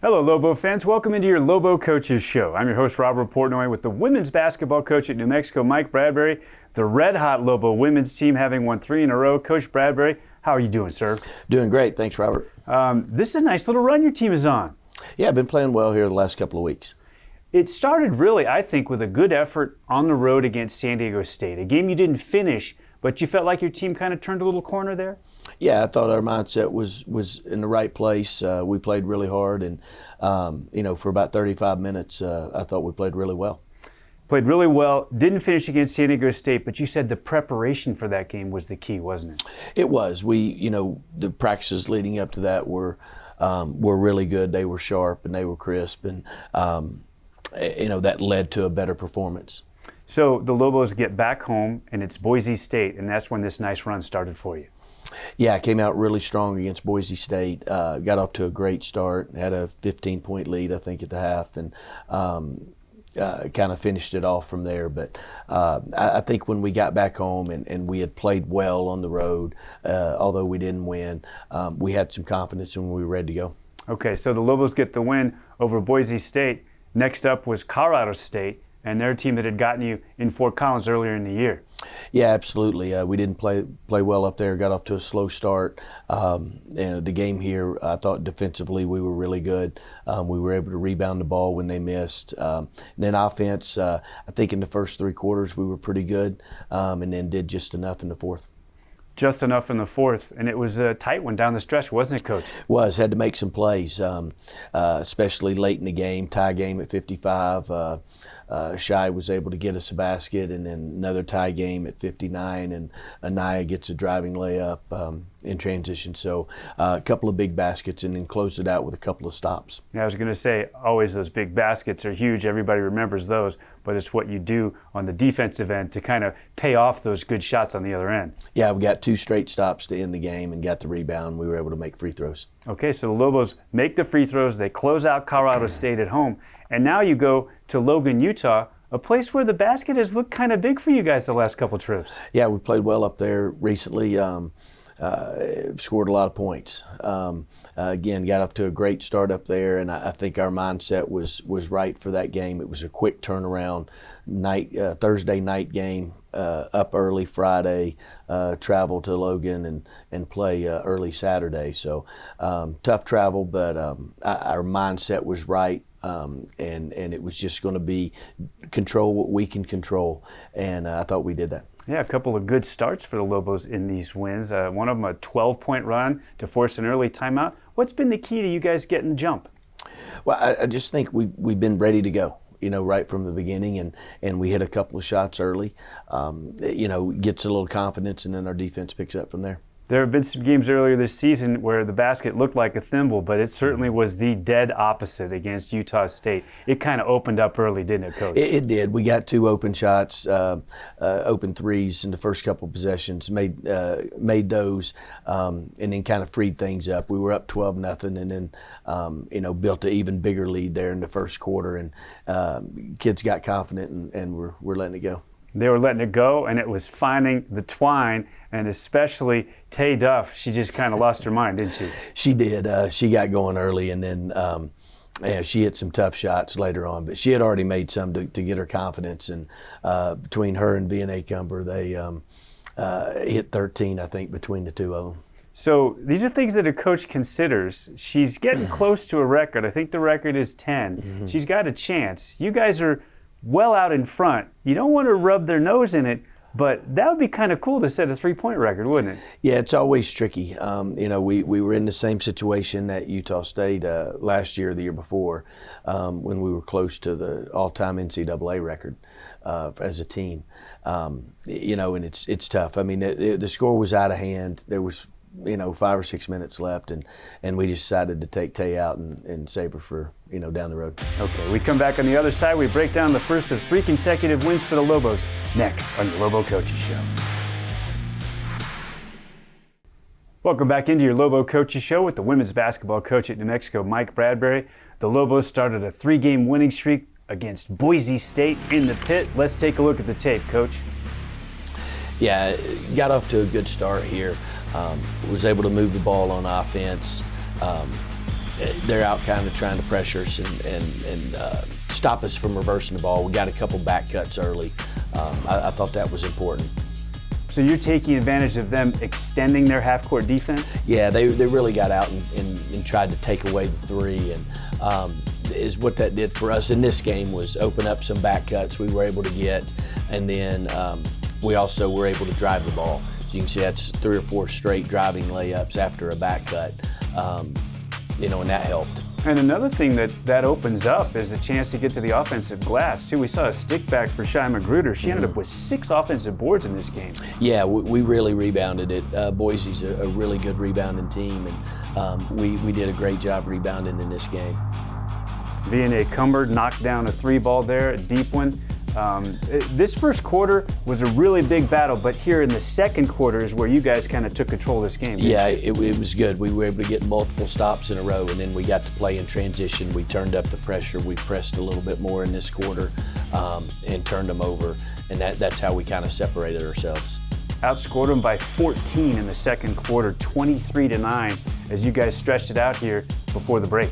Hello, Lobo fans. Welcome into your Lobo Coaches Show. I'm your host, Robert Portnoy, with the women's basketball coach at New Mexico, Mike Bradbury. The red-hot Lobo women's team having won 3 in a row. Coach Bradbury, how are you doing, sir? Doing great. Thanks, Robert. This is a nice little run your team is on. Yeah, I've been playing well here the last couple of weeks. It started really, I think, with a good effort on the road against San Diego State, a game you didn't finish, but you felt like your team kind of turned a little corner there? Yeah, I thought our mindset was in the right place. We played really hard, and for about 35 minutes, I thought we played really well. Played really well, didn't finish against San Diego State, but you said the preparation for that game was the key, wasn't it? It was. The practices leading up to that were really good. They were sharp and they were crisp, and that led to a better performance. So the Lobos get back home, and it's Boise State, and that's when this nice run started for you. Yeah, I came out really strong against Boise State. Got off to a great start. Had a 15-point lead, I think, at the half, and kind of finished it off from there. But I think when we got back home and we had played well on the road, although we didn't win, we had some confidence and we were ready to go. Okay, so the Lobos get the win over Boise State. Next up was Colorado State, and their team that had gotten you in Fort Collins earlier in the year. Yeah, absolutely. We didn't play well up there. Got off to a slow start. And the game here, I thought defensively we were really good. We were able to rebound the ball when they missed. And then offense, I think in the first 3 quarters we were pretty good, and then did just enough in the fourth. Just enough in the fourth, and it was a tight one down the stretch, wasn't it, Coach? Had to make some plays, especially late in the game, tie game at 55. Shai was able to get us a basket, and then another tie game at 59, and Anaya gets a driving layup in transition. So a couple of big baskets, and then closed it out with a couple of stops. Yeah, I was going to say, always those big baskets are huge. Everybody remembers those, but it's what you do on the defensive end to kind of pay off those good shots on the other end. Yeah, we got 2 straight stops to end the game and got the rebound. We were able to make free throws. Okay, so the Lobos make the free throws. They close out Colorado State at home. And now you go to Logan, Utah, a place where the basket has looked kind of big for you guys the last couple trips. Yeah, we played well up there recently. Scored a lot of points. Again, got off to a great start up there, and I think our mindset was right for that game. It was a quick turnaround Thursday night game, up early Friday, travel to Logan and play early Saturday. So tough travel, but our mindset was right. And it was just going to be control what we can control, and I thought we did that. Yeah, a couple of good starts for the Lobos in these wins. One of them a 12-point run to force an early timeout. What's been the key to you guys getting the jump? Well, I just think we've been ready to go, right from the beginning, and we hit a couple of shots early. Gets a little confidence, and then our defense picks up from there. There have been some games earlier this season where the basket looked like a thimble, but it certainly was the dead opposite against Utah State. It kind of opened up early, didn't it, Coach? It did. We got 2 open shots, open threes in the first couple of possessions, made those, and then kind of freed things up. We were up 12-0, and then built an even bigger lead there in the first quarter, and kids got confident, and we're letting it go. They were letting it go, and it was finding the twine, and especially Tay Duff. She just kind of lost her mind, didn't she? She did. She got going early, and then she hit some tough shots later on. But she had already made some to get her confidence, and between her and V&A Cumber, they hit 13, I think, between the 2 of them. So these are things that a coach considers. She's getting close to a record. I think the record is 10. Mm-hmm. She's got a chance. You guys are well out in front. You don't want to rub their nose in it, but that would be kind of cool to set a 3-point record, wouldn't it? Yeah, it's always tricky. We were in the same situation at Utah State last year, the year before, when we were close to the all-time NCAA record as a team. And it's tough. I mean, the score was out of hand. There was 5 or 6 minutes left, and we decided to take Tay out and save her for down the road. Okay, we come back on the other side. We break down the first of 3 consecutive wins for the Lobos next on the Lobo Coaches Show. Welcome back into your Lobo Coaches Show with the women's basketball coach at New Mexico, Mike Bradbury. The Lobos started a 3-game winning streak against Boise State in the pit. Let's take a look at the tape, Coach. Yeah, got off to a good start here. Was able to move the ball on offense. they're out kind of trying to pressure us and stop us from reversing the ball. We got a couple back cuts early. I thought that was important. So you're taking advantage of them extending their half-court defense? Yeah, they really got out and tried to take away the three, and is what that did for us in this game was open up some back cuts we were able to get, and then we also were able to drive the ball. As you can see, that's 3 or 4 straight driving layups after a back cut, and that helped. And another thing that opens up is the chance to get to the offensive glass, too. We saw a stick back for Shai Magruder. She ended up with 6 offensive boards in this game. Yeah, we really rebounded it. Boise's a really good rebounding team, and we did a great job rebounding in this game. Vianney Cumbert knocked down a 3-ball there, a deep one. This first quarter was a really big battle, but here in the second quarter is where you guys kind of took control of this game. Yeah, it was good. We were able to get multiple stops in a row, and then we got to play in transition. We turned up the pressure. We pressed a little bit more in this quarter and turned them over, and that's how we kind of separated ourselves. Outscored them by 14 in the second quarter, 23-9, as you guys stretched it out here before the break.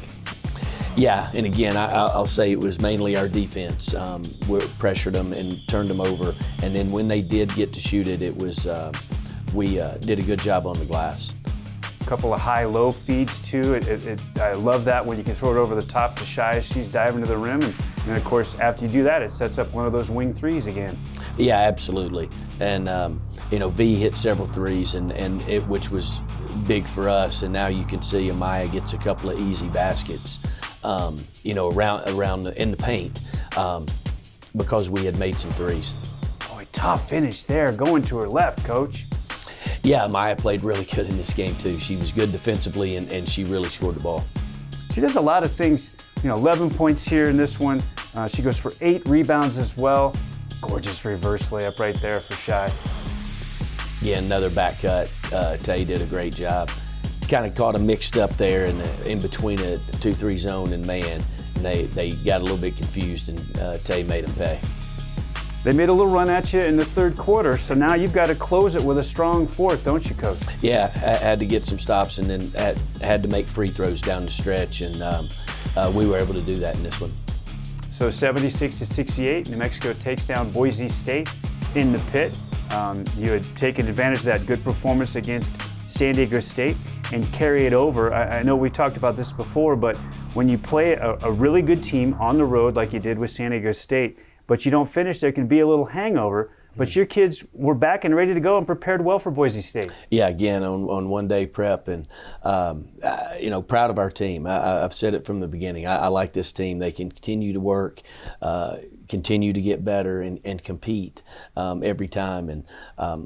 Yeah, and again, I'll say it was mainly our defense. We pressured them and turned them over, and then when they did get to shoot it, we did a good job on the glass. A couple of high-low feeds too. I love that when you can throw it over the top to Shai as she's diving to the rim, and of course after you do that, it sets up one of those wing threes again. Yeah, absolutely. And V hit several threes, which was big for us. And now you can see Amaya gets a couple of easy baskets. Around in the paint because we had made some threes. Boy, tough finish there, going to her left, Coach. Yeah, Maya played really good in this game too. She was good defensively and she really scored the ball. She does a lot of things, 11 points here in this one. She goes for 8 rebounds as well. Gorgeous reverse layup right there for Shai. Yeah, another back cut. Tay did a great job. Kind of caught them mixed up there in between a 2-3 zone and man, and they got a little bit confused, and Tay made them pay. They made a little run at you in the third quarter, so now you've got to close it with a strong fourth, don't you, Coach? Yeah, I had to get some stops, and then had to make free throws down the stretch, and we were able to do that in this one. So 76-68, New Mexico takes down Boise State in the pit. You had taken advantage of that good performance against San Diego State and carry it over. I know we talked about this before, but when you play a really good team on the road like you did with San Diego State, but you don't finish, there can be a little hangover. But your kids were back and ready to go and prepared well for Boise State. Yeah, again, on one-day prep, and proud of our team. I've said it from the beginning. I like this team. They can continue to work, continue to get better, and compete every time. And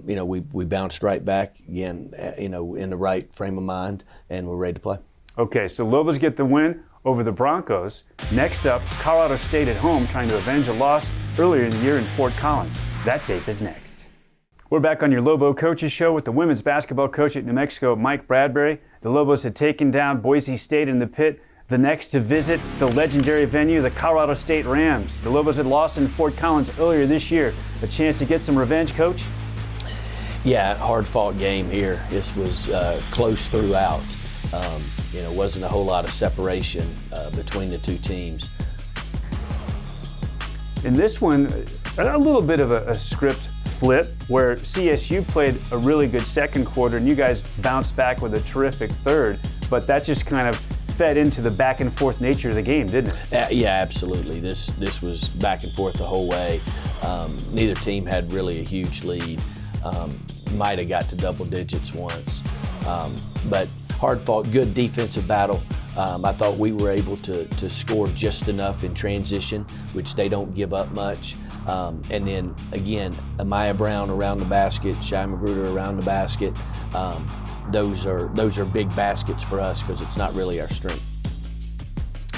we bounced right back again. In the right frame of mind, and we're ready to play. Okay, so Lobos get the win over the Broncos. Next up, Colorado State at home trying to avenge a loss earlier in the year in Fort Collins. That tape is next. We're back on your Lobo Coaches Show with the women's basketball coach at New Mexico, Mike Bradbury. The Lobos had taken down Boise State in the pit. The next to visit the legendary venue, the Colorado State Rams. The Lobos had lost in Fort Collins earlier this year. A chance to get some revenge, Coach? Yeah, hard-fought game here. This was close throughout. Wasn't a whole lot of separation between the two teams. In this one, a little bit of a script flip where CSU played a really good second quarter and you guys bounced back with a terrific third, but that just kind of fed into the back and forth nature of the game, didn't it? Yeah, absolutely. This was back and forth the whole way. Neither team had really a huge lead. Might have got to double digits once, but hard-fought, good defensive battle. I thought we were able to score just enough in transition, which they don't give up much. And then again, Amaya Brown around the basket, Shai Magruder around the basket. Those are big baskets for us because it's not really our strength.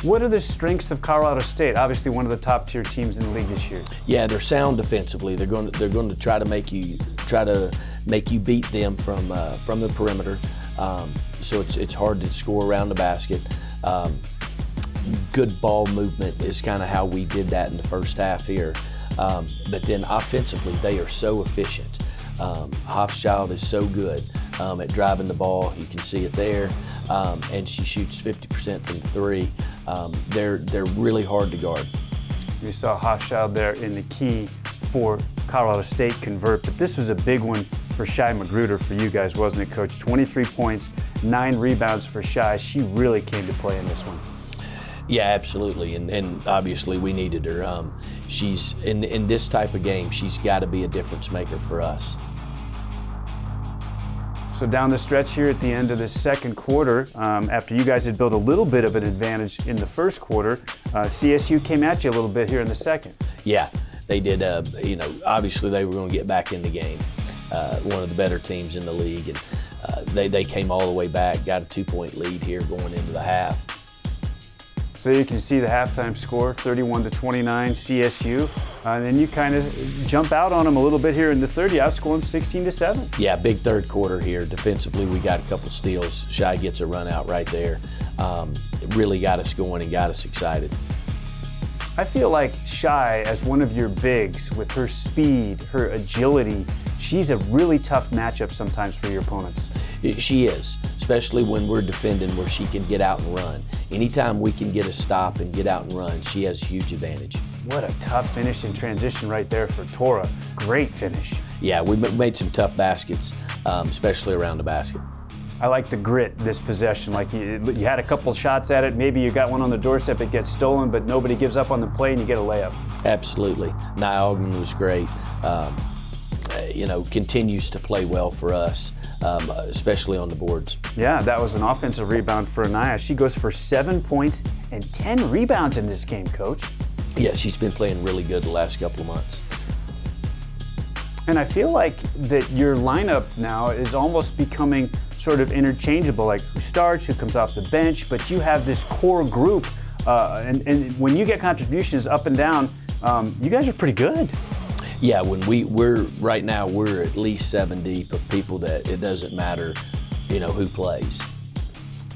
What are the strengths of Colorado State? Obviously, one of the top-tier teams in the league this year. Yeah, they're sound defensively. They're going to try to make you beat them from the perimeter. So it's hard to score around the basket. Good ball movement is kind of how we did that in the first half here. But then offensively, they are so efficient. Hofschild is so good. at driving the ball. You can see it there. And she shoots 50% from three. They're really hard to guard. We saw Hochschild there in the key for Colorado State convert, but this was a big one for Shai Magruder for you guys, wasn't it, Coach? 23 points, 9 rebounds for Shai. She really came to play in this one. Yeah, absolutely, and obviously we needed her. She's in this type of game, she's got to be a difference maker for us. So down the stretch here at the end of the second quarter, after you guys had built a little bit of an advantage in the first quarter, CSU came at you a little bit here in the second. Yeah, they did. Obviously they were going to get back in the game. One of the better teams in the league, and they came all the way back, got a 2-point lead here going into the half. So you can see the halftime score, 31-29 CSU, and then you kind of jump out on them a little bit here in the third. You outscore them 16-7. Yeah, big third quarter here. Defensively, we got a couple steals. Shai gets a run out right there. It really got us going and got us excited. I feel like Shai, as one of your bigs, with her speed, her agility, she's a really tough matchup sometimes for your opponents. She is, especially when we're defending where she can get out and run. Anytime we can get a stop and get out and run, she has a huge advantage. What a tough finish in transition right there for Tora. Great finish. Yeah, we made some tough baskets, especially around the basket. I like the grit this possession. Like you had a couple shots at it, maybe you got one on the doorstep, it gets stolen, but nobody gives up on the play and you get a layup. Absolutely. Nia Ogman was great. Continues to play well for us, especially on the boards. Yeah, that was an offensive rebound for Anaya. She goes for 7 points and 10 rebounds in this game, Coach. Yeah, she's been playing really good the last couple of months. And I feel like that your lineup now is almost becoming sort of interchangeable, like who starts, who comes off the bench, but you have this core group, and when you get contributions up and down, you guys are pretty good. Yeah, when we're right now, we're at least 7 deep of people that it doesn't matter, who plays.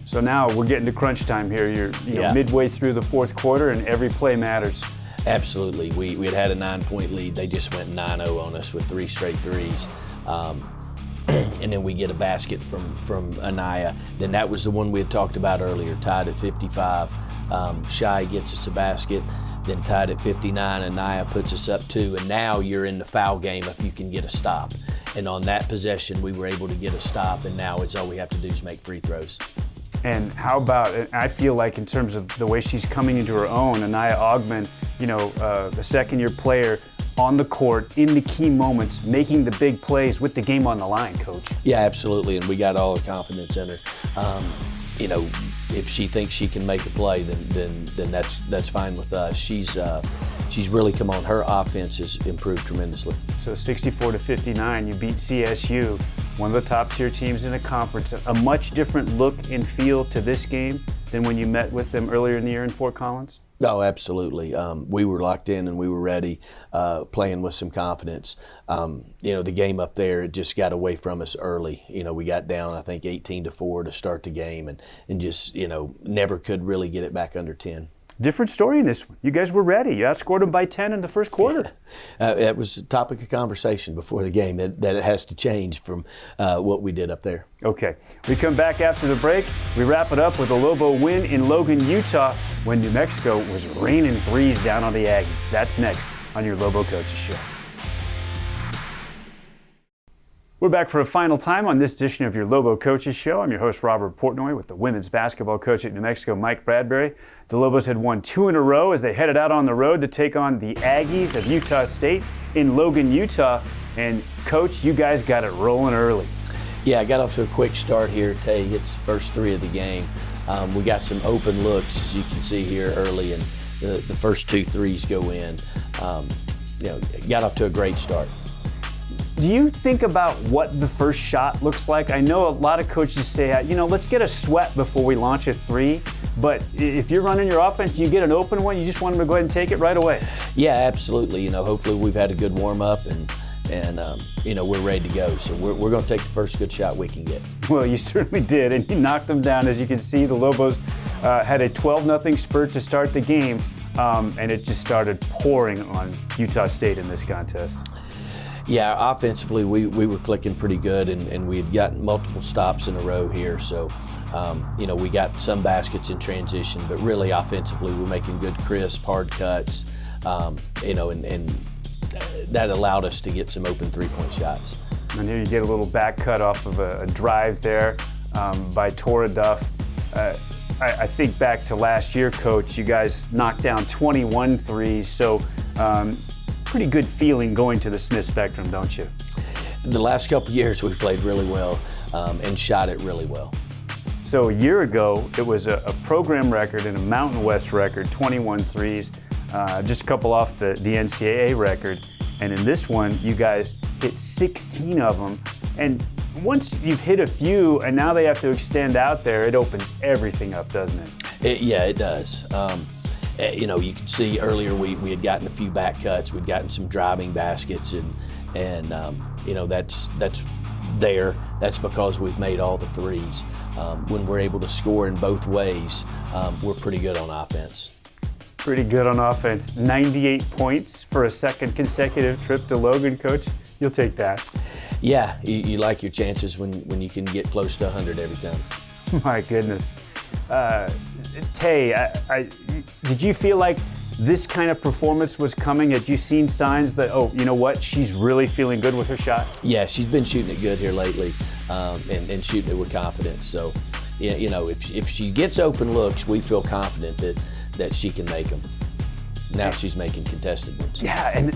So now we're getting to crunch time here. You're midway through the fourth quarter, and every play matters. Absolutely. We had a 9-point lead. They just went 9-0 on us with 3 straight threes. And then we get a basket from Anaya. Then that was the one we had talked about earlier, tied at 55. Shai gets us a basket. Then tied at 59, Anaya puts us up 2, and now you're in the foul game if you can get a stop. And on that possession, we were able to get a stop, and now it's all we have to do is make free throws. And how about, I feel like in terms of the way she's coming into her own, Anaya Ogman, a second-year player on the court, in the key moments, making the big plays with the game on the line, Coach. Yeah, absolutely, and we got all the confidence in her. If she thinks she can make a play, then that's fine with us. She's really come on. Her offense has improved tremendously. So 64-59, you beat CSU, one of the top-tier teams in the conference. A much different look and feel to this game than when you met with them earlier in the year in Fort Collins? Oh, absolutely. We were locked in and we were ready, playing with some confidence. The game up there, it just got away from us early. We got down, I think, 18-4 to start the game and just, never could really get it back under 10. Different story in this one. You guys were ready. You outscored them by 10 in the first quarter. It was a topic of conversation before the game that it has to change from what we did up there. Okay. We come back after the break. We wrap it up with a Lobo win in Logan, Utah, when New Mexico was raining threes down on the Aggies. That's next on your Lobo Coaches Show. We're back for a final time on this edition of your Lobo Coaches Show. I'm your host, Robert Portnoy, with the women's basketball coach at New Mexico, Mike Bradbury. The Lobos had won 2 in a row as they headed out on the road to take on the Aggies of Utah State in Logan, Utah. And, Coach, you guys got it rolling early. Yeah, I got off to a quick start here. Tay hits the first 3 of the game. We got some open looks, as you can see here, early, and the first 2 threes go in. Got off to a great start. Do you think about what the first shot looks like? I know a lot of coaches say, let's get a sweat before we launch a 3. But if you're running your offense, you get an open one, you just want them to go ahead and take it right away. Yeah, absolutely. Hopefully we've had a good warm-up and we're ready to go. So we're going to take the first good shot we can get. Well, you certainly did, and you knocked them down. As you can see, the Lobos had a 12-0 spurt to start the game, and it just started pouring on Utah State in this contest. Yeah, offensively we were clicking pretty good, and we had gotten multiple stops in a row here. So, we got some baskets in transition, but really offensively we're making good, crisp, hard cuts, and that allowed us to get some open three-point shots. And here you get a little back cut off of a drive there by Tora Duff. I think back to last year, Coach, you guys knocked down 21 threes, so pretty good feeling going to the Smith Spectrum, don't you? The last couple years we've played really well and shot it really well. So a year ago, it was a program record and a Mountain West record, 21 threes, just a couple off the NCAA record. And in this one, you guys hit 16 of them. And once you've hit a few and now they have to extend out there, it opens everything up, doesn't it? Yeah, it does. You can see earlier we had gotten a few back cuts, we'd gotten some driving baskets, and that's there. That's because we've made all the threes. When we're able to score in both ways, we're pretty good on offense. Pretty good on offense. 98 points for a second consecutive trip to Logan, Coach. You'll take that. Yeah, you like your chances when you can get close to 100 every time. My goodness. Tay, did you feel like this kind of performance was coming? Had you seen signs that, she's really feeling good with her shot? Yeah, she's been shooting it good here lately and shooting it with confidence. So, if she gets open looks, we feel confident that she can make them. Now she's making contested ones. Yeah, and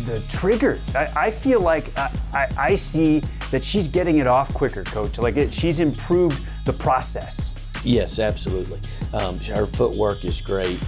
the trigger. I feel like I see that she's getting it off quicker, Coach. She's improved the process. Yes, absolutely. Her footwork is great,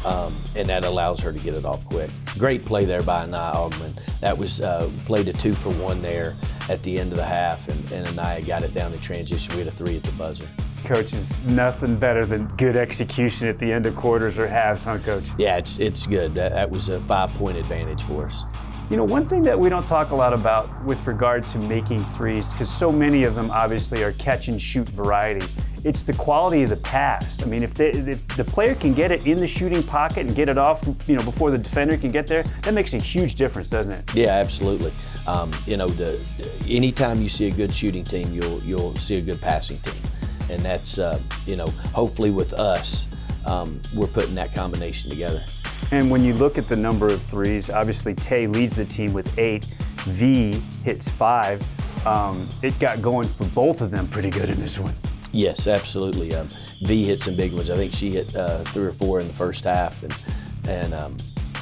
and that allows her to get it off quick. Great play there by Anaya Augman. That was played a 2-for-1 there at the end of the half, and Anaya got it down in transition. We had a 3 at the buzzer. Coach, is nothing better than good execution at the end of quarters or halves, huh, Coach? Yeah, it's good. That was a 5-point advantage for us. One thing that we don't talk a lot about with regard to making threes, because so many of them obviously are catch and shoot variety, it's the quality of the pass. I mean, if the player can get it in the shooting pocket and get it off, before the defender can get there, that makes a huge difference, doesn't it? Yeah, absolutely. Anytime you see a good shooting team, you'll see a good passing team. And that's, hopefully with us, we're putting that combination together. And when you look at the number of threes, obviously Tay leads the team with 8. V hits 5. It got going for both of them pretty good in this one. Yes, absolutely. V hit some big ones. I think she hit 3 or 4 in the first half. And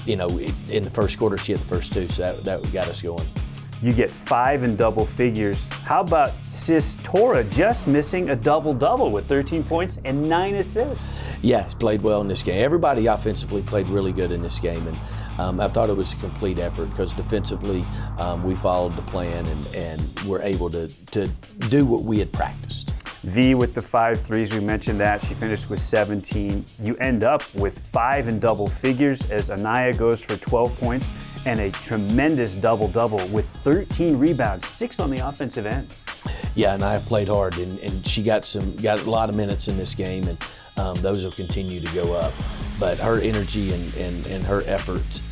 in the first quarter, she hit the first 2, so that got us going. You get 5 in double figures. How about sis Tora just missing a double-double with 13 points and 9 assists? Yeah, played well in this game. Everybody offensively played really good in this game, and I thought it was a complete effort because defensively we followed the plan and were able to do what we had practiced. V with the 5 threes, we mentioned that. She finished with 17. You end up with 5 in double figures as Anaya goes for 12 points and a tremendous double-double with 13 rebounds, 6 on the offensive end. Yeah, Anaya played hard, and she got a lot of minutes in this game, and those will continue to go up. But her energy and her effort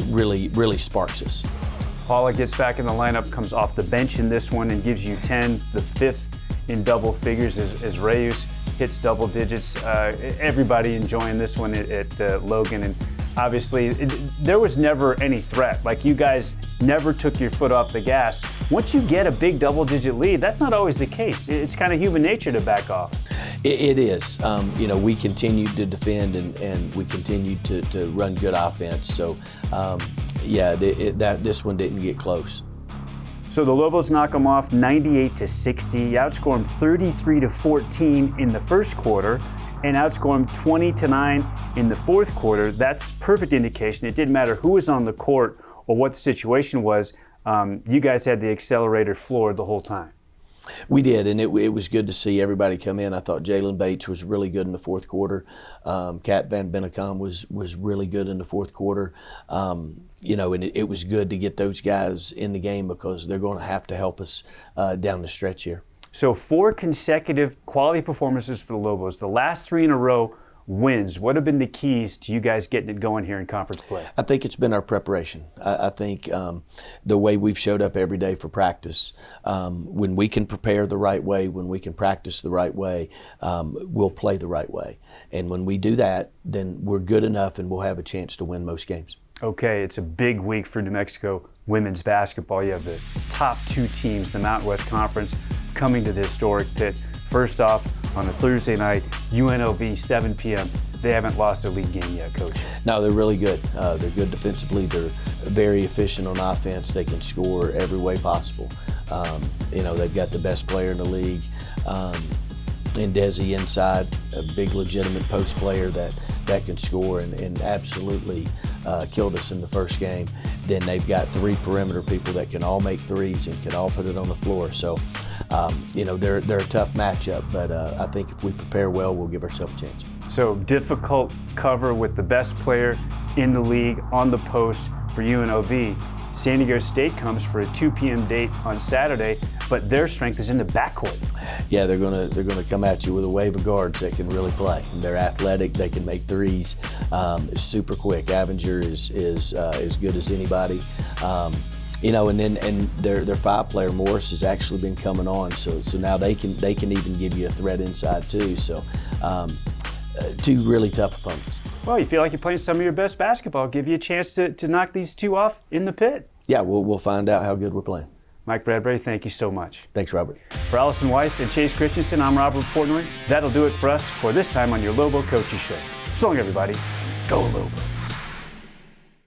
really sparks us. Paula gets back in the lineup, comes off the bench in this one and gives you 10, the 5th in double figures as Reyes hits double digits. Everybody enjoying this one at Logan, and obviously there was never any threat. Like, you guys never took your foot off the gas. Once you get a big double-digit lead, that's not always the case. It's kind of human nature to back off. It is. We continued to defend and we continued to run good offense. So, this one didn't get close. So the Lobos knock them off 98-60. You outscore them 33-14 in the first quarter and outscore them 20-9 in the fourth quarter. That's perfect indication. It didn't matter who was on the court or what the situation was. You guys had the accelerator floored the whole time. We did, and it was good to see everybody come in. I thought Jalen Bates was really good in the fourth quarter. Kat Van Bennekom was really good in the fourth quarter. And it was good to get those guys in the game because they're going to have to help us down the stretch here. So 4 consecutive quality performances for the Lobos. The last 3 in a row wins. What have been the keys to you guys getting it going here in conference play? I think it's been our preparation. I think the way we've showed up every day for practice, when we can prepare the right way, when we can practice the right way, we'll play the right way. And when we do that, then we're good enough and we'll have a chance to win most games. Okay, it's a big week for New Mexico women's basketball. You have the top 2 teams, the Mountain West Conference, coming to the historic pit. First off, on a Thursday night, UNLV, 7 p.m. They haven't lost a league game yet, Coach. No, they're really good. They're good defensively. They're very efficient on offense. They can score every way possible. They've got the best player in the league. And Desi inside, a big legitimate post player that can score and absolutely killed us in the first game. Then they've got 3 perimeter people that can all make threes and can all put it on the floor. So, they're a tough matchup, but I think if we prepare well, we'll give ourselves a chance. So difficult cover with the best player in the league on the post for UNLV. San Diego State comes for a 2 p.m. date on Saturday, but their strength is in the backcourt. Yeah, they're gonna come at you with a wave of guards that can really play. And they're athletic. They can make threes. Super quick. Avenger is as good as anybody. And their 5-player Morris has actually been coming on. So now they can even give you a threat inside too. So 2 really tough opponents. Well, you feel like you're playing some of your best basketball. Give you a chance to knock these 2 off in the pit. Yeah, we'll find out how good we're playing. Mike Bradbury, thank you so much. Thanks, Robert. For Allison Weiss and Chase Christensen, I'm Robert Portnoy. That'll do it for us for this time on your Lobo Coaches Show. So long, everybody. Go Lobos.